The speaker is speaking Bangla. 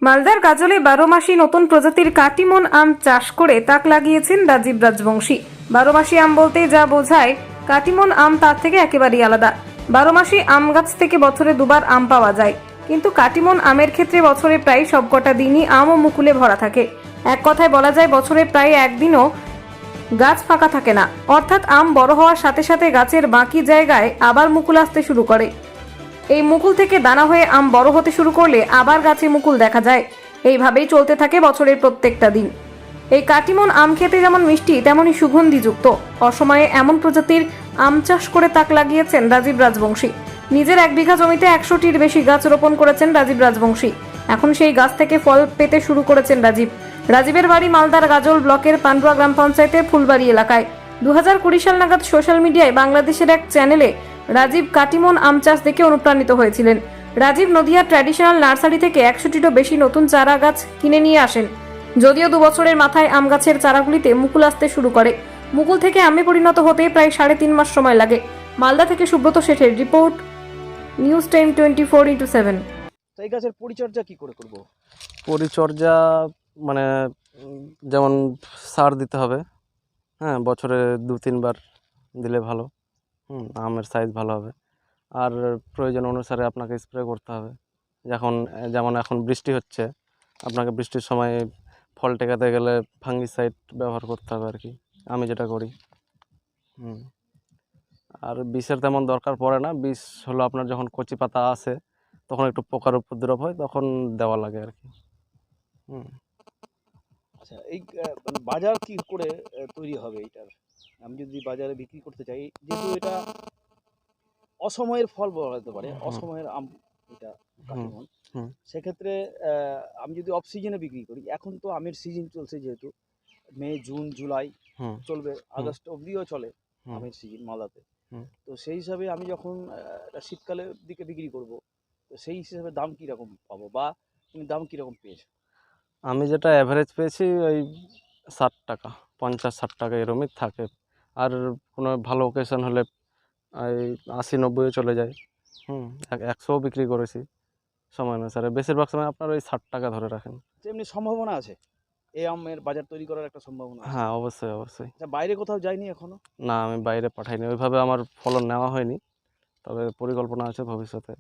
মালদার গাজলে 12 মাসি নতুন প্রজাতির কাটিমন আম চাষ করে তাক লাগিয়েছেন রাজীব রাজবংশী। 12 মাসি আম বলতে যা বোঝায় কাটিমন আম তার থেকে একেবারেই আলাদা। 12 মাসি আম গাছ থেকে বছরে দুবার আম পাওয়া যায়, কিন্তু কাটিমন আমের ক্ষেত্রে বছরে প্রায় সবকটা দিনই আম ও মুকুলে ভরা থাকে। এক কথায় বলা যায় বছরে প্রায় একদিনও গাছ ফাঁকা থাকে না, অর্থাৎ আম বড় হওয়ার সাথে সাথে গাছের বাকি জায়গায় আবার মুকুল আসতে শুরু করে। এই মুকুল থেকে দানা হয়ে আম বড় হতে শুরু করলে আবার গাছে মুকুল দেখা যায়। এইভাবেই চলতে থাকে বছরের প্রত্যেকটা দিন। এই কাটিমন আম খেতে যেমন মিষ্টি তেমনই সুগন্ধিযুক্ত। অসময়ে এমন প্রজাতির আম চাষ করে তাক লাগিয়েছেন রাজীব রাজবংশী। নিজের 1 বিঘা জমিতে 100টির বেশি গাছ রোপণ করেছেন রাজীব রাজবংশী। এখন সেই গাছ থেকে ফল পেতে শুরু করেছেন রাজীবের বাড়ি মালদার গাজল ব্লকের পান্ডুয়া গ্রাম পঞ্চায়েতের ফুলবাড়ি এলাকায়। 2020 সাল নাগাদ সোশ্যাল মিডিয়ায় বাংলাদেশের এক চ্যানেলে রাজীব কাটিমন আম চাষ দেখে অনুপ্রাণিত হয়েছিলেন। রাজীব নদিয়া ট্র্যাডিশনাল নার্সারি থেকে 100টিরও বেশি নতুন চারা গাছ কিনে নিয়ে আসেন। যদিও 2 বছরের মাথায় আম গাছের চারাগুলিতে মুকুল আসতে শুরু করে। মুকুল থেকে আমে পরিণত হতে প্রায় 3.5 মাস সময় লাগে। মালদা থেকে সুব্রত শেঠের রিপোর্ট, নিউজ টাইম 24x7। তো এই গাছের পরিচর্যা কি করে করব? পরিচর্যা মানে যেমন সার দিতে হবে, হ্যাঁ, বছরে 2-3 বার দিলে ভালো। আমের সাইজ ভালো হবে। আর প্রয়োজন অনুসারে আপনাকে স্প্রে করতে হবে। যেমন এখন বৃষ্টি হচ্ছে, আপনাকে বৃষ্টির সময় ফল টেকাতে গেলে ফাঙ্গিসাইড ব্যবহার করতে হবে আর কি, আমি যেটা করি। আর বিষের তেমন দরকার পড়ে না। বিষ হলো আপনার যখন কচি পাতা আসে তখন একটু পোকার উপদ্রব হয়, তখন দেওয়া লাগে আর কি। আচ্ছা, এই মানে বাজার কি করে তৈরি হবে এটার? আমি যদি বাজারে বিক্রি করতে চাই, যেহেতু এটা অসময়ের ফল বলা যেতে পারে, অসময়ের আম এটা কাটিমন, হুম সেক্ষেত্রে আমি যদি অফ সিজনে বিক্রি করি, এখন তো আমের সিজন চলছে, যেহেতু মে জুন জুলাই হুম চলবে, আগস্ট অবধিও চলে হুম আমের সিজন মালদাতে। হুম তো সেই হিসাবে আমি যখন এটা শীতকালের দিকে বিক্রি করব, তো সেই হিসাবে দাম কীরকম পাবো, বা তুমি দাম কীরকম পেয়েছো? আমি যেটা অ্যাভারেজ পেয়েছি ওই 60 টাকা, 50-60 টাকা এরমই থাকে। আর কোনো ভালো ওকেশন হলে এই 80-90 চলে যায়। 100ও বিক্রি করেছি সময় অনুসারে। বেশিরভাগ সময় আপনার ওই 60 টাকা ধরে রাখেন। এমনি সম্ভাবনা আছে এই আমের বাজার তৈরি করার একটা সম্ভাবনা আছে? হ্যাঁ, অবশ্যই অবশ্যই। আচ্ছা, বাইরে কোথাও যায়নি এখনো? না, আমি বাইরে পাঠাইনি, ওইভাবে আমার ফলন নেওয়া হয়নি, তবে পরিকল্পনা আছে ভবিষ্যতে।